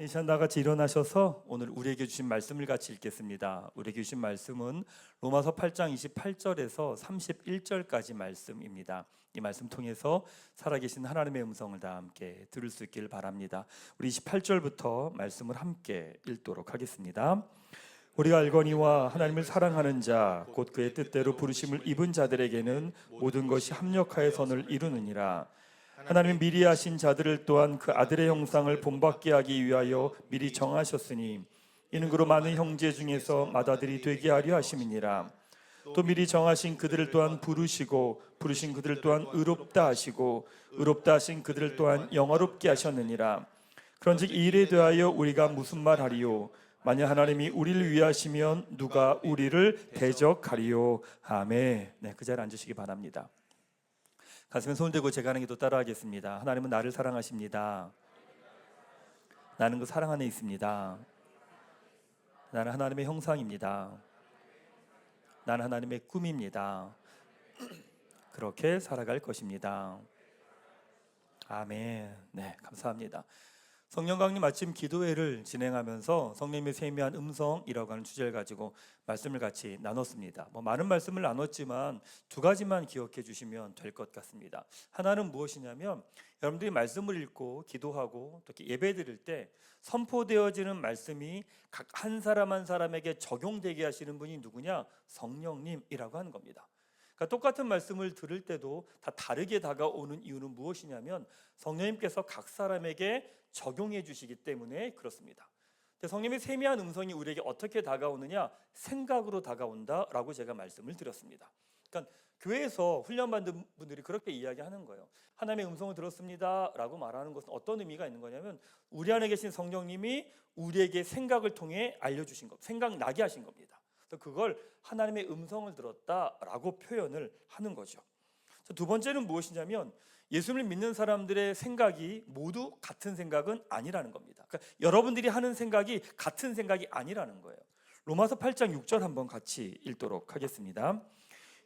시간 다 같이 일어나셔서 오늘 우리에게 주신 말씀을 같이 읽겠습니다. 우리에게 주신 말씀은 로마서 8장 28절에서 31절까지 말씀입니다. 이 말씀 통해서 살아계신 하나님의 음성을 다 함께 들을 수 있기를 바랍니다. 우리 28절부터 말씀을 함께 읽도록 하겠습니다. 우리가 알거니와 하나님을 사랑하는 자 곧 그의 뜻대로 부르심을 입은 자들에게는 모든 것이 합력하여 선을 이루느니라. 하나님은 미리 하신 자들을 또한 그 아들의 형상을 본받게 하기 위하여 미리 정하셨으니 이는 그로 많은 형제 중에서 맏아들이 되게 하려 하심이니라. 또 미리 정하신 그들을 또한 부르시고 부르신 그들을 또한 의롭다 하시고 의롭다 하신 그들을 또한 영화롭게 하셨느니라. 그런즉 이 일에 대하여 우리가 무슨 말하리요? 만약 하나님이 우리를 위하시면 누가 우리를 대적하리요? 아멘. 네, 그 자리에 앉으시기 바랍니다. 가슴에 손을 대고 제가 하는 기도 따라하겠습니다. 하나님은 나를 사랑하십니다. 나는 그 사랑 안에 있습니다. 나는 하나님의 형상입니다. 나는 하나님의 꿈입니다. 그렇게 살아갈 것입니다. 아멘. 네, 감사합니다. 성령 강림 아침 기도회를 진행하면서 성령님의 세미한 음성이라고 하는 주제를 가지고 말씀을 같이 나눴습니다. 많은 말씀을 나눴지만 두 가지만 기억해 주시면 될 것 같습니다. 하나는 무엇이냐면 여러분들이 말씀을 읽고 기도하고 또 예배 드릴 때 선포되어지는 말씀이 각 한 사람 한 사람에게 적용되게 하시는 분이 누구냐? 성령님이라고 하는 겁니다. 그러니까 똑같은 말씀을 들을 때도 다 다르게 다가오는 이유는 무엇이냐면 성령님께서 각 사람에게 적용해 주시기 때문에 그렇습니다. 성령님의 세미한 음성이 우리에게 어떻게 다가오느냐? 생각으로 다가온다라고 제가 말씀을 드렸습니다. 그러니까 교회에서 훈련받은 분들이 그렇게 이야기하는 거예요. 하나님의 음성을 들었습니다 라고 말하는 것은 어떤 의미가 있는 거냐면 우리 안에 계신 성령님이 우리에게 생각을 통해 알려주신 것, 생각나게 하신 겁니다. 그래서 그걸 하나님의 음성을 들었다라고 표현을 하는 거죠. 두 번째는 무엇이냐면 예수님을 믿는 사람들의 생각이 모두 같은 생각은 아니라는 겁니다. 그러니까 여러분들이 하는 생각이 같은 생각이 아니라는 거예요. 로마서 8장 6절 한번 같이 읽도록 하겠습니다.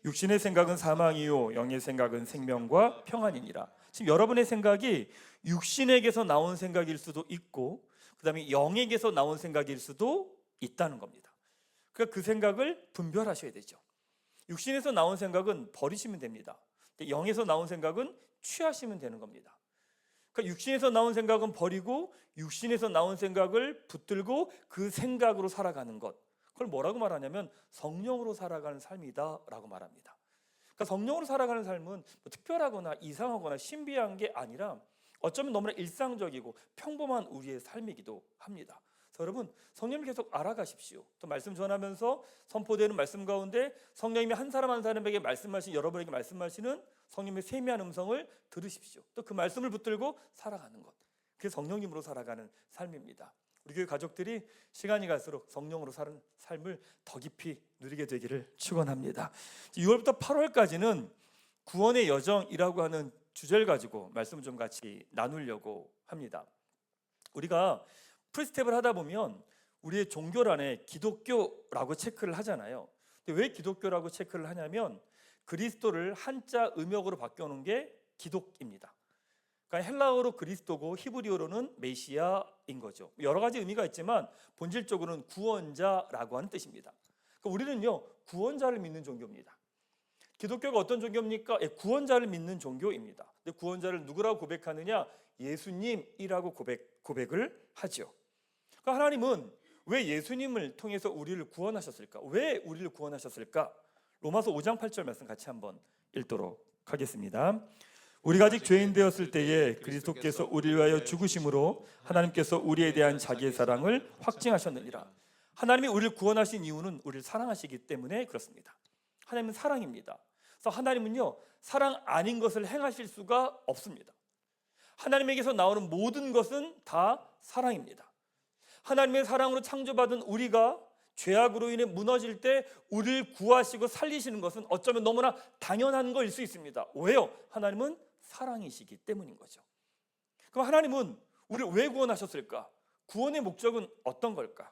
육신의 생각은 사망이요 영의 생각은 생명과 평안이니라. 지금 여러분의 생각이 육신에게서 나온 생각일 수도 있고 그 다음에 영에게서 나온 생각일 수도 있다는 겁니다. 그러니까 그 생각을 분별하셔야 되죠. 육신에서 나온 생각은 버리시면 됩니다. 영에서 나온 생각은 취하시면 되는 겁니다. 그러니까 육신에서 나온 생각은 버리고 육신에서 나온 생각을 붙들고 그 생각으로 살아가는 것, 그걸 뭐라고 말하냐면 성령으로 살아가는 삶이다라고 말합니다. 그러니까 성령으로 살아가는 삶은 특별하거나 이상하거나 신비한 게 아니라 어쩌면 너무나 일상적이고 평범한 우리의 삶이기도 합니다. 그래서 여러분 성령님 계속 알아가십시오. 또 말씀 전하면서 선포되는 말씀 가운데 성령님이 한 사람 한 사람에게 말씀하신 여러분에게 말씀하시는 성령님의 세미한 음성을 들으십시오. 또 그 말씀을 붙들고 살아가는 것, 그게 성령님으로 살아가는 삶입니다. 우리 교회 가족들이 시간이 갈수록 성령으로 사는 삶을 더 깊이 누리게 되기를 축원합니다. 6월부터 8월까지는 구원의 여정이라고 하는 주제를 가지고 말씀을 좀 같이 나누려고 합니다. 우리가 프리스텝을 하다 보면 우리의 종교란에 기독교라고 체크를 하잖아요. 근데 왜 기독교라고 체크를 하냐면 그리스도를 한자 음역으로 바꿔놓은 게 기독입니다. 그러니까 헬라어로 그리스도고 히브리어로는 메시아인 거죠. 여러 가지 의미가 있지만 본질적으로는 구원자라고 하는 뜻입니다. 그러니까 우리는요 구원자를 믿는 종교입니다. 기독교가 어떤 종교입니까? 구원자를 믿는 종교입니다. 근데 구원자를 누구라고 고백하느냐? 예수님이라고 고백을 하죠. 그러니까 하나님은 왜 예수님을 통해서 우리를 구원하셨을까? 왜 우리를 구원하셨을까? 로마서 5장 8절 말씀 같이 한번 읽도록 하겠습니다. 우리가 아직 죄인 되었을 때에 그리스도께서 우리를 위하여 죽으심으로 하나님께서 우리에 대한 자기의 사랑을 확증하셨느니라. 하나님이 우리를 구원하신 이유는 우리를 사랑하시기 때문에 그렇습니다. 하나님은 사랑입니다. 그래서 하나님은요 사랑 아닌 것을 행하실 수가 없습니다. 하나님에게서 나오는 모든 것은 다 사랑입니다. 하나님의 사랑으로 창조받은 우리가 죄악으로 인해 무너질 때 우리를 구하시고 살리시는 것은 어쩌면 너무나 당연한 것일 수 있습니다. 왜요? 하나님은 사랑이시기 때문인 거죠. 그럼 하나님은 우리를 왜 구원하셨을까? 구원의 목적은 어떤 걸까?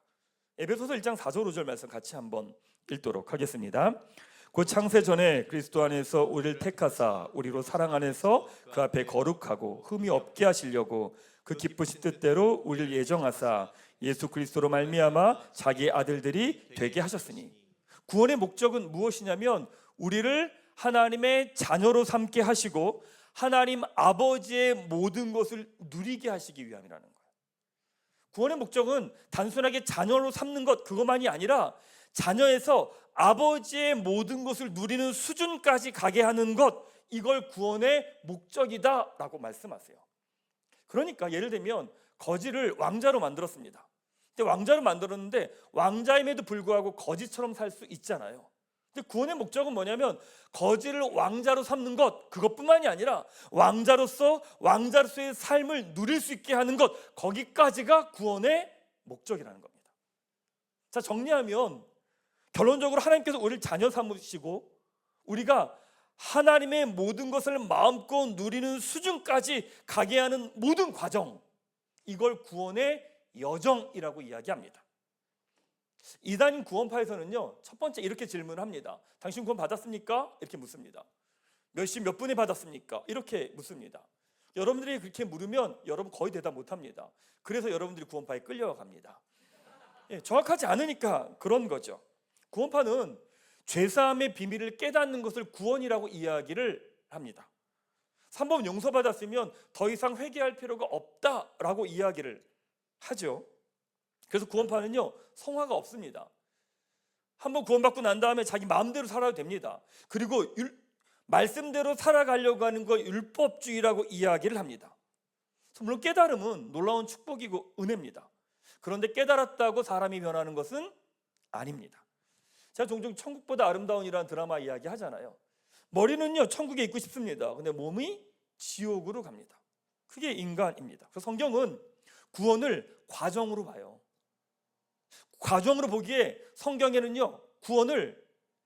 에베소서 1장 4절 5절 말씀 같이 한번 읽도록 하겠습니다. 곧 창세 전에 그리스도 안에서 우리를 택하사 우리로 사랑 안에서 그 앞에 거룩하고 흠이 없게 하시려고 그 기쁘신 뜻대로 우리를 예정하사 예수 그리스도로 말미암아 자기의 아들들이 되게 하셨으니. 구원의 목적은 무엇이냐면 우리를 하나님의 자녀로 삼게 하시고 하나님 아버지의 모든 것을 누리게 하시기 위함이라는 거예요. 구원의 목적은 단순하게 자녀로 삼는 것, 그것만이 아니라 자녀에서 아버지의 모든 것을 누리는 수준까지 가게 하는 것, 이걸 구원의 목적이다 라고 말씀하세요. 그러니까 예를 들면 거지를 왕자로 만들었습니다. 근데 왕자로 만들었는데 왕자임에도 불구하고 거지처럼 살 수 있잖아요. 근데 구원의 목적은 뭐냐면 거지를 왕자로 삼는 것, 그것뿐만이 아니라 왕자로서의 삶을 누릴 수 있게 하는 것, 거기까지가 구원의 목적이라는 겁니다. 자, 정리하면 결론적으로 하나님께서 우리를 자녀 삼으시고 우리가 하나님의 모든 것을 마음껏 누리는 수준까지 가게 하는 모든 과정, 이걸 구원의 여정이라고 이야기합니다. 이단인 구원파에서는요, 첫 번째 이렇게 질문을 합니다. 당신 구원 받았습니까? 이렇게 묻습니다. 몇 분이 받았습니까? 이렇게 묻습니다. 여러분들이 그렇게 물으면 여러분 거의 대답 못합니다. 그래서 여러분들이 구원파에 끌려갑니다. 정확하지 않으니까 그런 거죠. 구원파는 죄사함의 비밀을 깨닫는 것을 구원이라고 이야기를 합니다. 3번 용서받았으면 더 이상 회개할 필요가 없다라고 이야기를 하죠. 그래서 구원파는요, 성화가 없습니다. 한번 구원받고 난 다음에 자기 마음대로 살아도 됩니다. 그리고 말씀대로 살아가려고 하는 거 율법주의라고 이야기를 합니다. 물론 깨달음은 놀라운 축복이고 은혜입니다. 그런데 깨달았다고 사람이 변하는 것은 아닙니다. 제가 종종 천국보다 아름다운이라는 드라마 이야기 하잖아요. 머리는요 천국에 있고 싶습니다. 근데 몸이 지옥으로 갑니다. 그게 인간입니다. 그래서 성경은 구원을 과정으로 봐요. 과정으로 보기에 성경에는요 구원을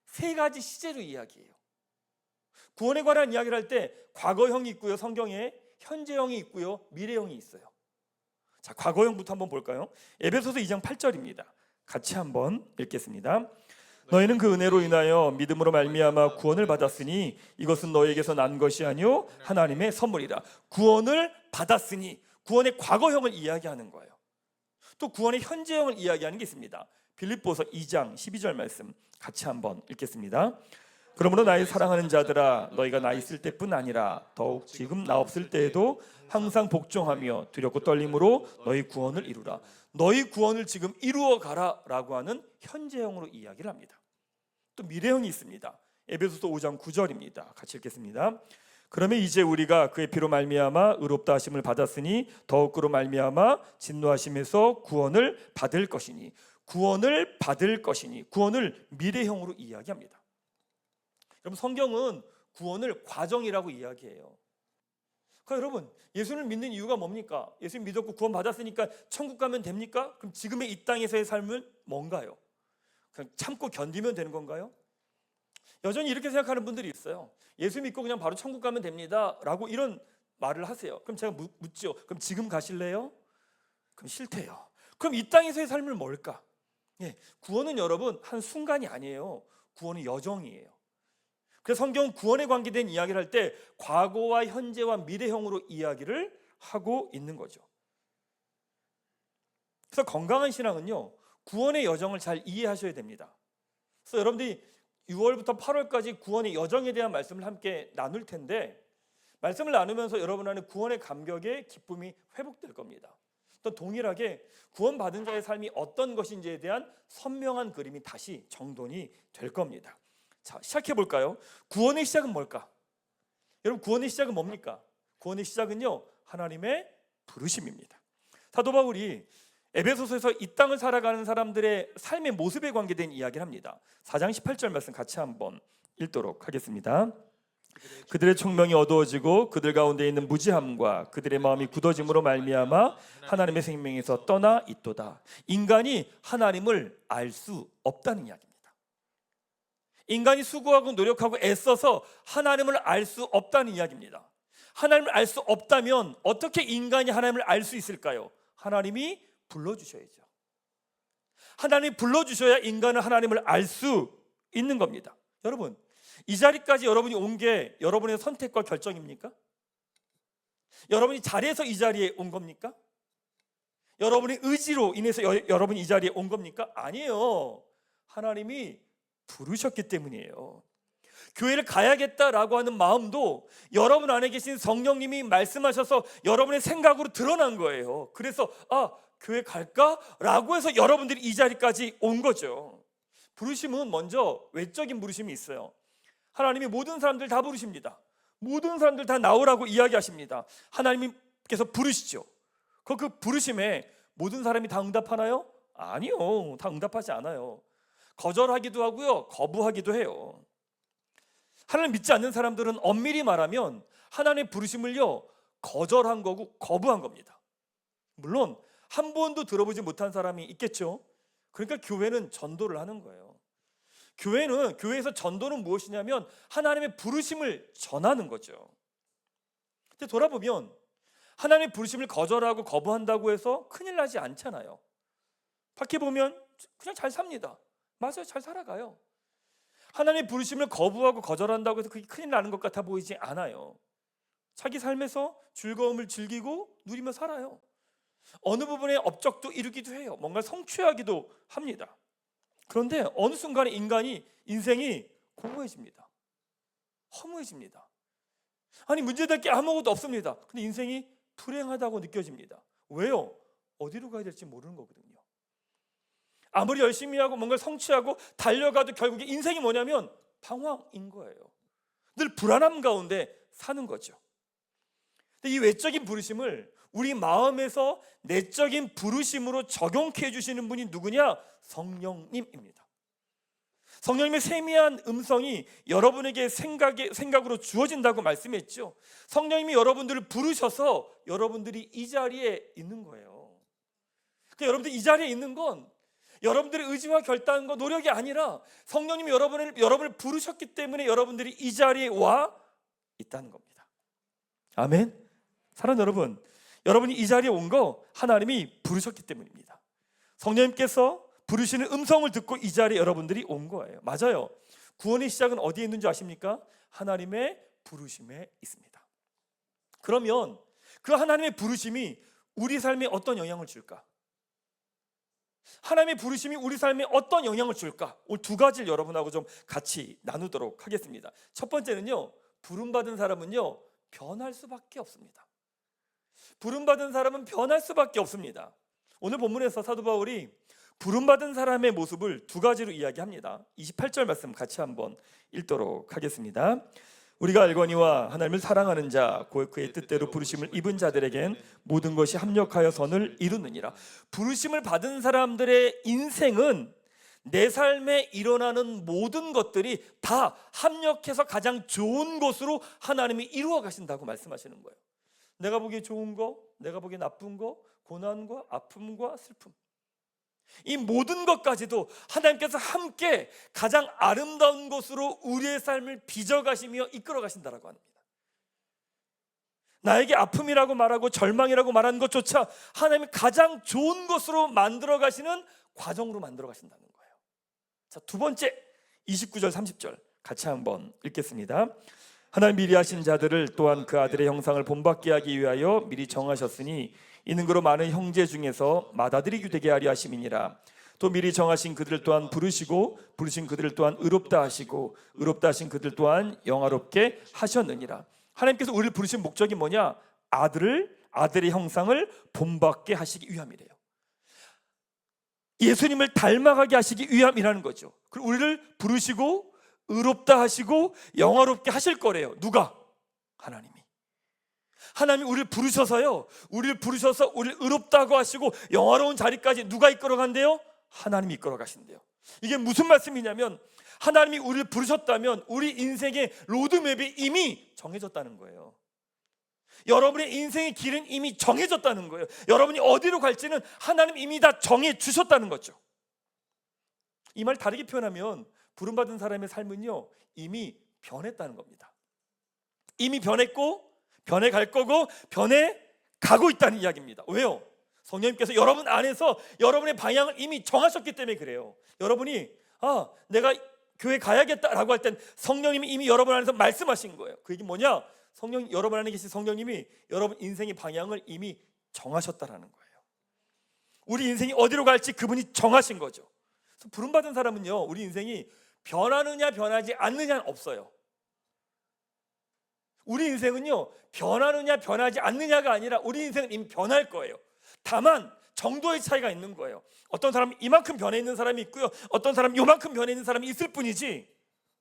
세 가지 시제로 이야기해요. 구원에 관한 이야기를 할 때 과거형이 있고요, 성경에 현재형이 있고요, 미래형이 있어요. 자, 과거형부터 한번 볼까요? 에베소서 2장 8절입니다. 같이 한번 읽겠습니다. 너희는 그 은혜로 인하여 믿음으로 말미암아 구원을 받았으니 이것은 너희에게서 난 것이 아니요 하나님의 선물이라. 구원을 받았으니, 구원의 과거형을 이야기하는 거예요. 또 구원의 현재형을 이야기하는 게 있습니다. 빌립보서 2장 12절 말씀 같이 한번 읽겠습니다. 그러므로 나의 사랑하는 자들아, 너희가 나 있을 때뿐 아니라 더욱 지금 나 없을 때에도 항상 복종하며 두렵고 떨림으로 너희 구원을 이루라. 너희 구원을 지금 이루어 가라 라고 하는 현재형으로 이야기를 합니다. 또 미래형이 있습니다. 에베소서 5장 9절입니다. 같이 읽겠습니다. 그러면 이제 우리가 그의 피로 말미암아 의롭다 하심을 받았으니 더욱 그로 말미암아 진노하심에서 구원을 받을 것이니, 구원을 받을 것이니, 구원을 미래형으로 이야기합니다. 여러분, 성경은 구원을 과정이라고 이야기해요. 그러니까 여러분, 예수를 믿는 이유가 뭡니까? 예수 믿었고 구원 받았으니까 천국 가면 됩니까? 그럼 지금의 이 땅에서의 삶은 뭔가요? 그냥 참고 견디면 되는 건가요? 여전히 이렇게 생각하는 분들이 있어요. 예수 믿고 그냥 바로 천국 가면 됩니다 라고 이런 말을 하세요. 그럼 제가 묻죠. 그럼 지금 가실래요? 그럼 싫대요. 그럼 이 땅에서의 삶은 뭘까? 구원은 여러분 한 순간이 아니에요. 구원은 여정이에요. 그래서 성경은 구원에 관계된 이야기를 할 때 과거와 현재와 미래형으로 이야기를 하고 있는 거죠. 그래서 건강한 신앙은요, 구원의 여정을 잘 이해하셔야 됩니다. 그래서 여러분들이 6월부터 8월까지 구원의 여정에 대한 말씀을 함께 나눌 텐데, 말씀을 나누면서 여러분 안에 구원의 감격의 기쁨이 회복될 겁니다. 또 동일하게 구원받은 자의 삶이 어떤 것인지에 대한 선명한 그림이 다시 정돈이 될 겁니다. 자, 시작해 볼까요? 구원의 시작은 뭘까? 여러분, 구원의 시작은 뭡니까? 구원의 시작은요, 하나님의 부르심입니다. 사도 바울이 에베소서에서 이 땅을 살아가는 사람들의 삶의 모습에 관계된 이야기를 합니다. 4장 18절 말씀 같이 한번 읽도록 하겠습니다. 그들의 총명이 어두워지고 그들 가운데 있는 무지함과 그들의 마음이 굳어짐으로 말미암아 하나님의 생명에서 떠나 있도다. 인간이 하나님을 알 수 없다는 이야기입니다. 인간이 수고하고 노력하고 애써서 하나님을 알 수 없다는 이야기입니다. 하나님을 알 수 없다면 어떻게 인간이 하나님을 알 수 있을까요? 하나님이 불러주셔야죠. 하나님이 불러주셔야 인간은 하나님을 알 수 있는 겁니다. 여러분, 이 자리까지 여러분이 온 게 여러분의 선택과 결정입니까? 여러분이 잘해서 이 자리에 온 겁니까? 여러분의 의지로 인해서 여러분이 이 자리에 온 겁니까? 아니에요. 하나님이 부르셨기 때문이에요. 교회를 가야겠다라고 하는 마음도 여러분 안에 계신 성령님이 말씀하셔서 여러분의 생각으로 드러난 거예요. 그래서 교회 갈까라고 해서 여러분들이 이 자리까지 온 거죠. 부르심은 먼저 외적인 부르심이 있어요. 하나님이 모든 사람들 다 부르십니다. 모든 사람들 다 나오라고 이야기하십니다. 하나님께서 부르시죠. 그 부르심에 모든 사람이 다 응답하나요? 아니요, 다 응답하지 않아요. 거절하기도 하고요, 거부하기도 해요. 하나님 믿지 않는 사람들은 엄밀히 말하면 하나님의 부르심을요 거절한 거고 거부한 겁니다. 물론 한 번도 들어보지 못한 사람이 있겠죠. 그러니까 교회는 전도를 하는 거예요. 교회에서 전도는 무엇이냐면 하나님의 부르심을 전하는 거죠. 근데 돌아보면 하나님의 부르심을 거절하고 거부한다고 해서 큰일 나지 않잖아요. 밖에 보면 그냥 잘 삽니다. 맞아요, 잘 살아가요. 하나님의 부르심을 거부하고 거절한다고 해서 그게 큰일 나는 것 같아 보이지 않아요. 자기 삶에서 즐거움을 즐기고 누리며 살아요. 어느 부분에 업적도 이루기도 해요. 뭔가 성취하기도 합니다. 그런데 어느 순간에 인생이 공허해집니다. 허무해집니다. 아니, 문제될 게 아무것도 없습니다. 근데 인생이 불행하다고 느껴집니다. 왜요? 어디로 가야 될지 모르는 거거든요. 아무리 열심히 하고 뭔가 성취하고 달려가도 결국에 인생이 뭐냐면 방황인 거예요. 늘 불안함 가운데 사는 거죠. 근데 이 외적인 부르심을 우리 마음에서 내적인 부르심으로 적용해 주시는 분이 누구냐? 성령님입니다. 성령님의 세미한 음성이 여러분에게 생각으로 주어진다고 말씀했죠. 성령님이 여러분들을 부르셔서 여러분들이 이 자리에 있는 거예요. 그러니까 여러분들이 이 자리에 있는 건 여러분들의 의지와 결단과 노력이 아니라 성령님이 여러분을 부르셨기 때문에 여러분들이 이 자리에 와 있다는 겁니다. 아멘. 사랑하는 여러분, 여러분이 이 자리에 온 거 하나님이 부르셨기 때문입니다. 성령님께서 부르시는 음성을 듣고 이 자리에 여러분들이 온 거예요. 맞아요. 구원의 시작은 어디에 있는 줄 아십니까? 하나님의 부르심에 있습니다. 그러면 그 하나님의 부르심이 우리 삶에 어떤 영향을 줄까? 하나님의 부르심이 우리 삶에 어떤 영향을 줄까? 오늘 두 가지를 여러분하고 좀 같이 나누도록 하겠습니다. 첫 번째는요, 부름받은 사람은요 변할 수밖에 없습니다. 부름받은 사람은 변할 수밖에 없습니다. 오늘 본문에서 사도 바울이 부름받은 사람의 모습을 두 가지로 이야기합니다. 28절 말씀 같이 한번 읽도록 하겠습니다. 우리가 알거니와 하나님을 사랑하는 자 곧 그의 뜻대로 부르심을 입은 자들에겐 모든 것이 합력하여 선을 이루느니라. 부르심을 받은 사람들의 인생은 내 삶에 일어나는 모든 것들이 다 합력해서 가장 좋은 것으로 하나님이 이루어 가신다고 말씀하시는 거예요. 내가 보기에 좋은 거, 내가 보기에 나쁜 거, 고난과 아픔과 슬픔, 이 모든 것까지도 하나님께서 함께 가장 아름다운 것으로 우리의 삶을 빚어가시며 이끌어가신다라고 합니다. 나에게 아픔이라고 말하고 절망이라고 말하는 것조차 하나님이 가장 좋은 것으로 만들어가시는 과정으로 만들어가신다는 거예요. 자, 두 번째 29절 30절 같이 한번 읽겠습니다. 하나님 미리 하신 자들을 또한 그 아들의 형상을 본받게 하기 위하여 미리 정하셨으니 이는 그로 많은 형제 중에서 맏아들이 되게 하려 하심이니라. 또 미리 정하신 그들을 또한 부르시고 부르신 그들을 또한 의롭다 하시고 의롭다 하신 그들 또한 영화롭게 하셨느니라. 하나님께서 우리를 부르신 목적이 뭐냐? 아들의 형상을 본받게 하시기 위함이래요. 예수님을 닮아가게 하시기 위함이라는 거죠. 그리고 우리를 부르시고 의롭다 하시고 영화롭게 하실 거래요. 누가? 하나님이 우리를 부르셔서요, 우리를 부르셔서 우리를 의롭다고 하시고 영화로운 자리까지 누가 이끌어간대요? 하나님이 이끌어가신대요. 이게 무슨 말씀이냐면 하나님이 우리를 부르셨다면 우리 인생의 로드맵이 이미 정해졌다는 거예요. 여러분의 인생의 길은 이미 정해졌다는 거예요. 여러분이 어디로 갈지는 하나님 이미 다 정해주셨다는 거죠. 이 말 다르게 표현하면 부름받은 사람의 삶은요 이미 변했다는 겁니다. 이미 변했고 변해갈 거고 변해가고 있다는 이야기입니다. 왜요? 성령님께서 여러분 안에서 여러분의 방향을 이미 정하셨기 때문에 그래요. 여러분이 내가 교회 가야겠다라고 할 땐 성령님이 이미 여러분 안에서 말씀하신 거예요. 그 얘기 뭐냐? 여러분 안에 계신 성령님이 여러분 인생의 방향을 이미 정하셨다라는 거예요. 우리 인생이 어디로 갈지 그분이 정하신 거죠. 그래서 부름받은 사람은요, 우리 인생이 변하느냐 변하지 않느냐는 없어요. 우리 인생은요, 변하느냐 변하지 않느냐가 아니라 우리 인생은 이미 변할 거예요. 다만 정도의 차이가 있는 거예요. 어떤 사람은 이만큼 변해 있는 사람이 있고요, 어떤 사람은 요만큼 변해 있는 사람이 있을 뿐이지,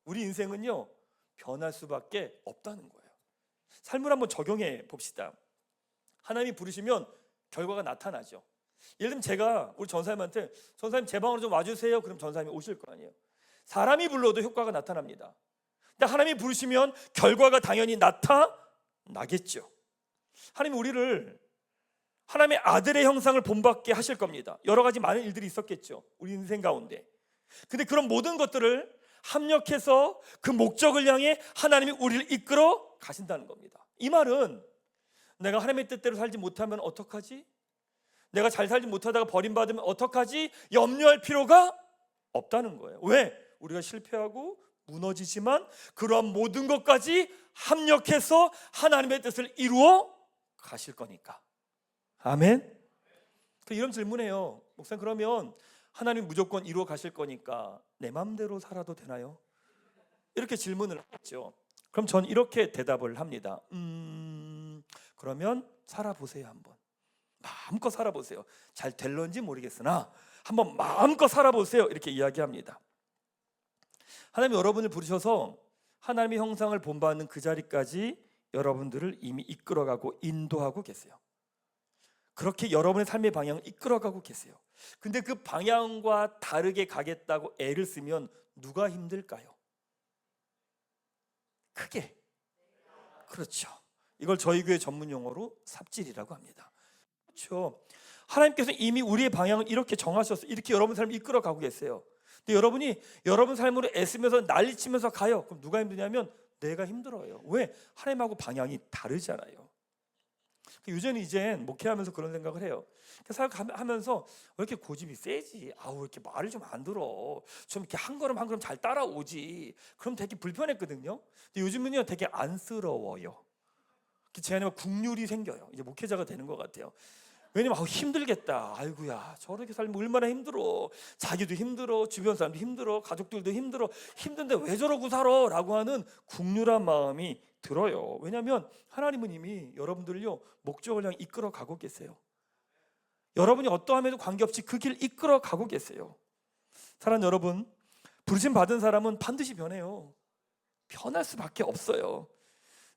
우리 인생은요 변할 수밖에 없다는 거예요. 삶을 한번 적용해 봅시다. 하나님이 부르시면 결과가 나타나죠. 예를 들면 제가 우리 전사님한테 전사님 제 방으로 좀 와주세요, 그럼 전사님이 오실 거 아니에요. 사람이 불러도 효과가 나타납니다. 근데 하나님이 부르시면 결과가 당연히 나타나겠죠. 하나님이 우리를 하나님의 아들의 형상을 본받게 하실 겁니다. 여러 가지 많은 일들이 있었겠죠, 우리 인생 가운데. 근데 그런 모든 것들을 합력해서 그 목적을 향해 하나님이 우리를 이끌어 가신다는 겁니다. 이 말은 내가 하나님의 뜻대로 살지 못하면 어떡하지? 내가 잘 살지 못하다가 버림받으면 어떡하지? 염려할 필요가 없다는 거예요. 왜? 우리가 실패하고 무너지지만 그러한 모든 것까지 합력해서 하나님의 뜻을 이루어 가실 거니까. 아멘. 이런 질문해요. 목사님, 그러면 하나님 무조건 이루어 가실 거니까 내 마음대로 살아도 되나요? 이렇게 질문을 했죠. 그럼 전 이렇게 대답을 합니다. 그러면 살아보세요. 한번 마음껏 살아보세요. 잘 될런지 모르겠으나 한번 마음껏 살아보세요. 이렇게 이야기합니다. 하나님이 여러분을 부르셔서 하나님의 형상을 본받는 그 자리까지 여러분들을 이미 이끌어가고 인도하고 계세요. 그렇게 여러분의 삶의 방향을 이끌어가고 계세요. 근데 그 방향과 다르게 가겠다고 애를 쓰면 누가 힘들까요? 크게. 그렇죠. 이걸 저희 교회 전문 용어로 삽질이라고 합니다. 그렇죠. 하나님께서 이미 우리의 방향을 이렇게 정하셔서 이렇게 여러분 삶을 이끌어가고 계세요. 근데 여러분이 여러분 삶으로 애쓰면서 난리치면서 가요. 그럼 누가 힘드냐면 내가 힘들어요. 왜? 하나님하고 방향이 다르잖아요. 요새는 이젠 목회하면서 그런 생각을 해요. 생각하면서 왜 이렇게 고집이 세지? 왜 이렇게 말을 좀 안 들어? 좀 이렇게 한 걸음 한 걸음 잘 따라오지. 그럼 되게 불편했거든요. 근데 요즘은요 되게 안쓰러워요. 제 안에 국률이 생겨요. 이제 목회자가 되는 것 같아요. 왜냐면 힘들겠다. 아이고야, 저렇게 살면 얼마나 힘들어. 자기도 힘들어, 주변 사람도 힘들어, 가족들도 힘들어. 힘든데 왜 저러고 살아? 라고 하는 국률한 마음이 들어요. 왜냐하면 하나님은 이미 여러분들을요 목적을 향해 이끌어 가고 계세요. 여러분이 어떠함에도 관계없이 그 길 이끌어 가고 계세요. 사랑하는 여러분, 부르심 받은 사람은 반드시 변해요. 변할 수밖에 없어요.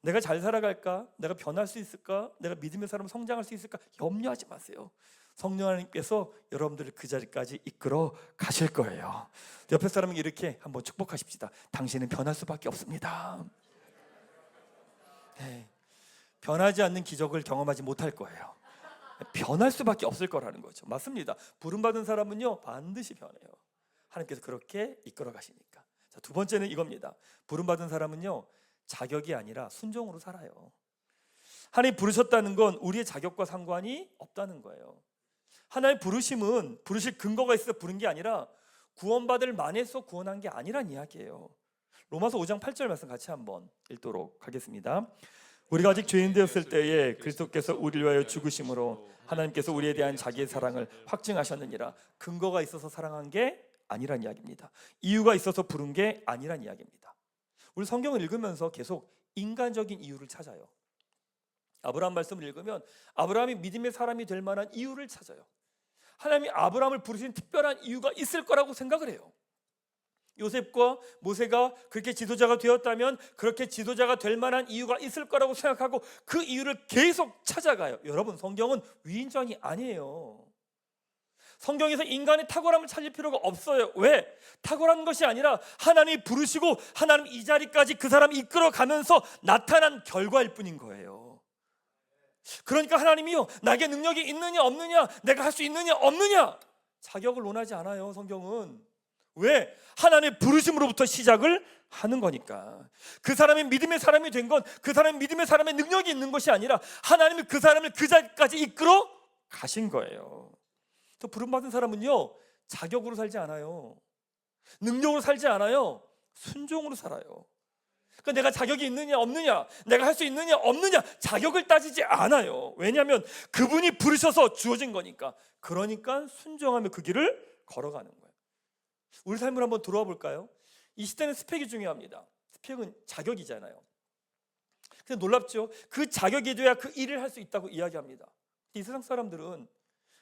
내가 잘 살아갈까? 내가 변할 수 있을까? 내가 믿음의 사람으로 성장할 수 있을까? 염려하지 마세요. 성령 하나님께서 여러분들을 그 자리까지 이끌어 가실 거예요. 옆에 사람에게 이렇게 한번 축복하십시다. 당신은 변할 수밖에 없습니다. 네, 변하지 않는 기적을 경험하지 못할 거예요. 변할 수밖에 없을 거라는 거죠. 맞습니다. 부름받은 사람은요 반드시 변해요. 하나님께서 그렇게 이끌어 가시니까. 자, 두 번째는 이겁니다. 부름받은 사람은요 자격이 아니라 순종으로 살아요. 하나님 부르셨다는 건 우리의 자격과 상관이 없다는 거예요. 하나님 부르심은 부르실 근거가 있어서 부른 게 아니라 구원받을 만해서 구원한 게 아니란 이야기예요. 로마서 5장 8절 말씀 같이 한번 읽도록 하겠습니다. 우리가 아직 죄인 되었을 때에 그리스도께서 우리를 위하여 죽으심으로 하나님께서 우리에 대한 자기의 사랑을 확증하셨느니라. 근거가 있어서 사랑한 게 아니란 이야기입니다. 이유가 있어서 부른 게 아니란 이야기입니다. 우리 성경을 읽으면서 계속 인간적인 이유를 찾아요. 아브라함 말씀을 읽으면 아브라함이 믿음의 사람이 될 만한 이유를 찾아요. 하나님이 아브라함을 부르신 특별한 이유가 있을 거라고 생각을 해요. 요셉과 모세가 그렇게 지도자가 되었다면 그렇게 지도자가 될 만한 이유가 있을 거라고 생각하고 그 이유를 계속 찾아가요. 여러분, 성경은 위인전이 아니에요. 성경에서 인간의 탁월함을 찾을 필요가 없어요. 왜? 탁월한 것이 아니라 하나님이 부르시고 하나님 이 자리까지 그 사람이 이끌어가면서 나타난 결과일 뿐인 거예요. 그러니까 하나님이요 나에게 능력이 있느냐 없느냐, 내가 할 수 있느냐 없느냐 자격을 논하지 않아요. 성경은. 왜? 하나님의 부르심으로부터 시작을 하는 거니까. 그 사람이 믿음의 사람이 된 건 그 사람이 믿음의 사람의 능력이 있는 것이 아니라 하나님이 그 사람을 그 자리까지 이끌어 가신 거예요. 또 부름받은 사람은요 자격으로 살지 않아요. 능력으로 살지 않아요. 순종으로 살아요. 그러니까 내가 자격이 있느냐 없느냐, 내가 할 수 있느냐 없느냐, 자격을 따지지 않아요. 왜냐하면 그분이 부르셔서 주어진 거니까. 그러니까 순종하며 그 길을 걸어가는 거예요. 우리 삶을 한번 돌아와 볼까요? 이 시대는 스펙이 중요합니다. 스펙은 자격이잖아요. 근데 놀랍죠? 그 자격이 돼야 그 일을 할 수 있다고 이야기합니다. 이 세상 사람들은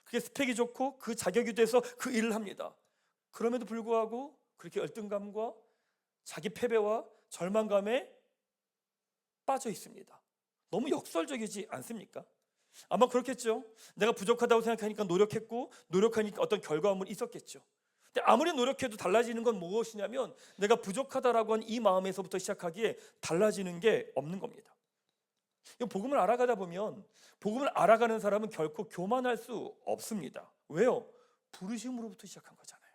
그게 스펙이 좋고 그 자격이 돼서 그 일을 합니다. 그럼에도 불구하고 그렇게 열등감과 자기 패배와 절망감에 빠져 있습니다. 너무 역설적이지 않습니까? 아마 그렇겠죠. 내가 부족하다고 생각하니까 노력했고, 노력하니까 어떤 결과물이 있었겠죠. 근데 아무리 노력해도 달라지는 건 무엇이냐면, 내가 부족하다라고 하는 이 마음에서부터 시작하기에 달라지는 게 없는 겁니다. 복음을 알아가다 보면, 복음을 알아가는 사람은 결코 교만할 수 없습니다. 왜요? 부르심으로부터 시작한 거잖아요.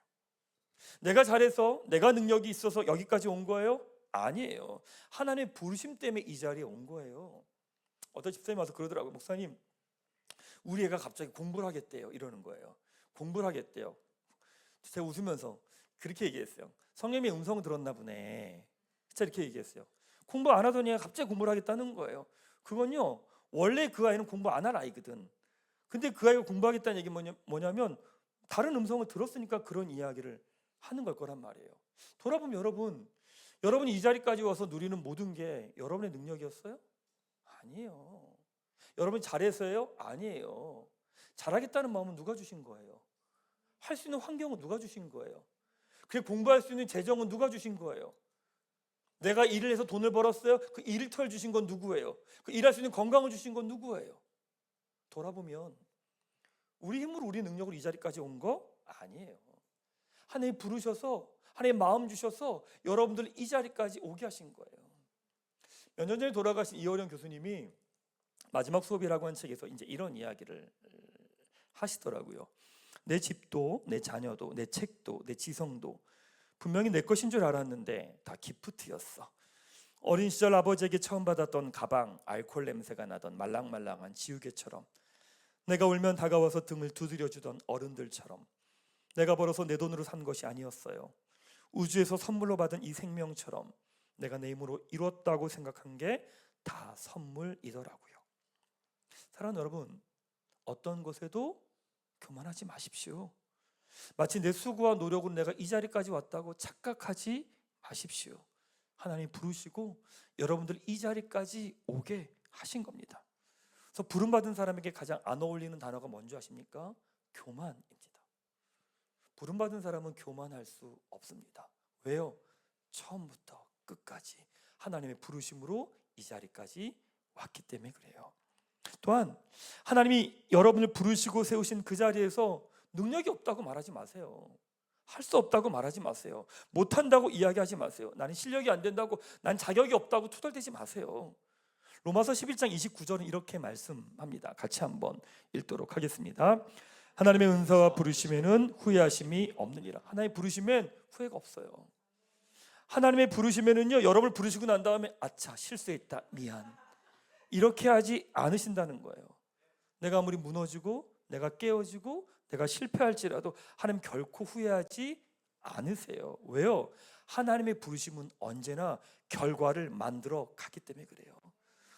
내가 잘해서, 내가 능력이 있어서 여기까지 온 거예요? 아니에요. 하나님의 부르심 때문에 이 자리에 온 거예요. 어떤 집사님이 와서 그러더라고요. 목사님, 우리 애가 갑자기 공부를 하겠대요. 이러는 거예요. 공부를 하겠대요. 제가 웃으면서 그렇게 얘기했어요. 성령님의 음성 들었나 보네. 진짜 이렇게 얘기했어요. 공부 안 하더니 갑자기 공부를 하겠다는 거예요. 그건요, 원래 그 아이는 공부 안 할 아이거든. 근데 그 아이가 공부하겠다는 얘기 뭐냐면 다른 음성을 들었으니까 그런 이야기를 하는 걸 거란 말이에요. 돌아보면 여러분이 이 자리까지 와서 누리는 모든 게 여러분의 능력이었어요? 아니에요. 여러분이 잘해서요? 아니에요. 잘하겠다는 마음은 누가 주신 거예요? 할 수 있는 환경은 누가 주신 거예요? 그리고 공부할 수 있는 재정은 누가 주신 거예요? 내가 일을 해서 돈을 벌었어요? 그 일을 털 주신 건 누구예요? 그 일할 수 있는 건강을 주신 건 누구예요? 돌아보면 우리 힘으로, 우리 능력으로 이 자리까지 온 거 아니에요. 하나님 부르셔서, 하나님 마음 주셔서 여러분들 이 자리까지 오게 하신 거예요. 몇 년 전에 돌아가신 이어령 교수님이 마지막 수업이라고 한 책에서 이제 이런 이야기를 하시더라고요. 내 집도, 내 자녀도, 내 책도, 내 지성도 분명히 내 것인 줄 알았는데 다 기프트였어. 어린 시절 아버지에게 처음 받았던 가방, 알코올 냄새가 나던 말랑말랑한 지우개처럼, 내가 울면 다가와서 등을 두드려주던 어른들처럼, 내가 벌어서 내 돈으로 산 것이 아니었어요. 우주에서 선물로 받은 이 생명처럼 내가 내 힘으로 이뤘다고 생각한 게 다 선물이더라고요. 사랑하는 여러분, 어떤 것에도 교만하지 마십시오. 마치 내 수고와 노력으로 내가 이 자리까지 왔다고 착각하지 마십시오. 하나님 부르시고 여러분들 이 자리까지 오게 하신 겁니다. 그래서 부름받은 사람에게 가장 안 어울리는 단어가 뭔지 아십니까? 교만입니다. 부름받은 사람은 교만할 수 없습니다. 왜요? 처음부터 끝까지 하나님의 부르심으로 이 자리까지 왔기 때문에 그래요. 또한 하나님이 여러분을 부르시고 세우신 그 자리에서 능력이 없다고 말하지 마세요. 할 수 없다고 말하지 마세요. 못한다고 이야기하지 마세요. 나는 실력이 안 된다고, 난 자격이 없다고 투덜대지 마세요. 로마서 11장 29절은 이렇게 말씀합니다. 같이 한번 읽도록 하겠습니다. 하나님의 은사와 부르심에는 후회하심이 없느니라. 하나님의 부르심엔 후회가 없어요. 하나님의 부르심에는요, 여러분을 부르시고 난 다음에 아차 실수했다 미안 이렇게 하지 않으신다는 거예요. 내가 아무리 무너지고 내가 깨어지고 내가 실패할지라도 하나님 결코 후회하지 않으세요. 왜요? 하나님의 부르심은 언제나 결과를 만들어 가기 때문에 그래요.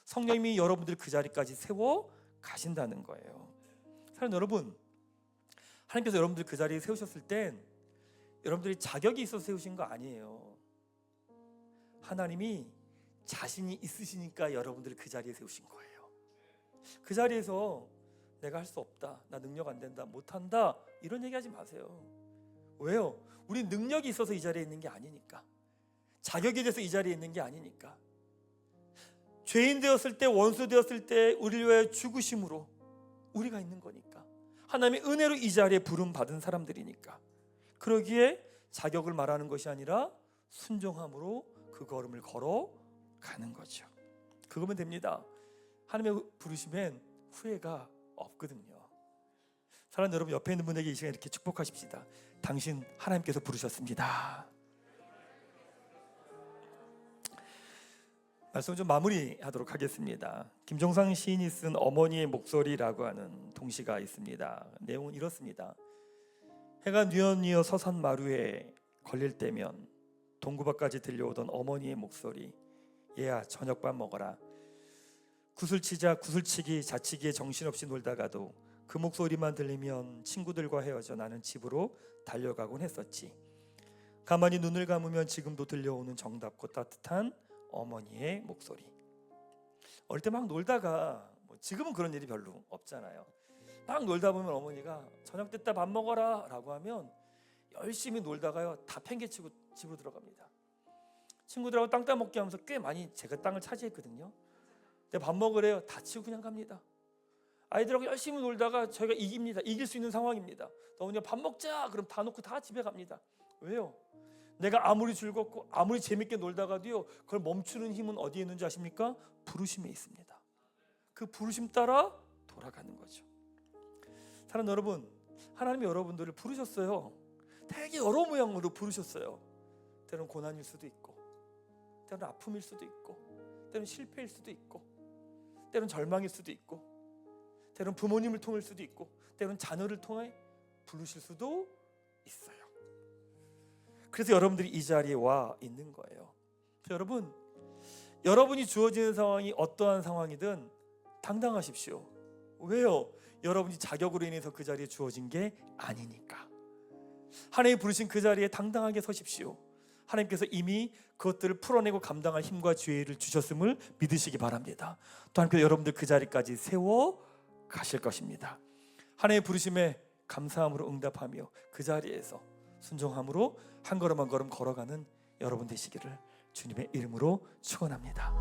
성령님이 여러분들 그 자리까지 세워 가신다는 거예요. 사랑하는 여러분, 하나님께서 여러분들 그 자리에 세우셨을 땐 여러분들이 자격이 있어서 세우신 거 아니에요. 하나님이 자신이 있으시니까 여러분들을 그 자리에 세우신 거예요. 그 자리에서 내가 할 수 없다, 나 능력 안 된다, 못한다 이런 얘기하지 마세요. 왜요? 우리 능력이 있어서 이 자리에 있는 게 아니니까, 자격이 돼서 이 자리에 있는 게 아니니까, 죄인 되었을 때, 원수 되었을 때 우리를 위하여 죽으심으로 우리가 있는 거니까, 하나님의 은혜로 이 자리에 부름 받은 사람들이니까, 그러기에 자격을 말하는 것이 아니라 순종함으로 그 걸음을 걸어가는 거죠. 그거면 됩니다. 하나님의 부르심엔 후회가 없거든요. 사랑하는 여러분, 옆에 있는 분에게 이 시간 이렇게 축복하십시다. 당신 하나님께서 부르셨습니다. 말씀 좀 마무리하도록 하겠습니다. 김종상 시인이 쓴 어머니의 목소리라고 하는 동시가 있습니다. 내용은 이렇습니다. 해가 뉘어뉘어 서산 마루에 걸릴 때면 동구 밖까지 들려오던 어머니의 목소리. 얘야, 저녁밥 먹어라. 구슬치자 구슬치기 자치기에 정신없이 놀다가도 그 목소리만 들리면 친구들과 헤어져 나는 집으로 달려가곤 했었지. 가만히 눈을 감으면 지금도 들려오는 정답고 따뜻한 어머니의 목소리. 어릴 때 막 놀다가 지금은 그런 일이 별로 없잖아요. 막 놀다 보면 어머니가 저녁 됐다 밥 먹어라 라고 하면 열심히 놀다가요 다 팽개치고 집으로 들어갑니다. 친구들하고 땅 따먹기 하면서 꽤 많이 제가 땅을 차지했거든요. 근데 밥 먹으래요. 다 치고 그냥 갑니다. 아이들하고 열심히 놀다가 저희가 이깁니다. 이길 수 있는 상황입니다. 어머니가 밥 먹자 그럼 다 놓고 다 집에 갑니다. 왜요? 내가 아무리 즐겁고 아무리 재밌게 놀다가도요 그걸 멈추는 힘은 어디에 있는지 아십니까? 부르심에 있습니다. 그 부르심 따라 돌아가는 거죠. 사랑하는 여러분, 하나님이 여러분들을 부르셨어요. 되게 여러 모양으로 부르셨어요. 때로는 고난일 수도 있고, 때로는 아픔일 수도 있고, 때로는 실패일 수도 있고, 때로는 절망일 수도 있고, 때로는 부모님을 통할 수도 있고, 때로는 자녀를 통해 부르실 수도 있어요. 그래서 여러분들이 이 자리에 와 있는 거예요. 여러분, 여러분이 주어지는 상황이 어떠한 상황이든 당당하십시오. 왜요? 여러분이 자격으로 인해서 그 자리에 주어진 게 아니니까. 하나님이 부르신 그 자리에 당당하게 서십시오. 하나님께서 이미 그것들을 풀어내고 감당할 힘과 지혜를 주셨음을 믿으시기 바랍니다. 또 하나님께서 여러분들 그 자리까지 세워 가실 것입니다. 하나님의 부르심에 감사함으로 응답하며 그 자리에서 순종함으로 한 걸음 한 걸음 걸어가는 여러분 되시기를 주님의 이름으로 축원합니다.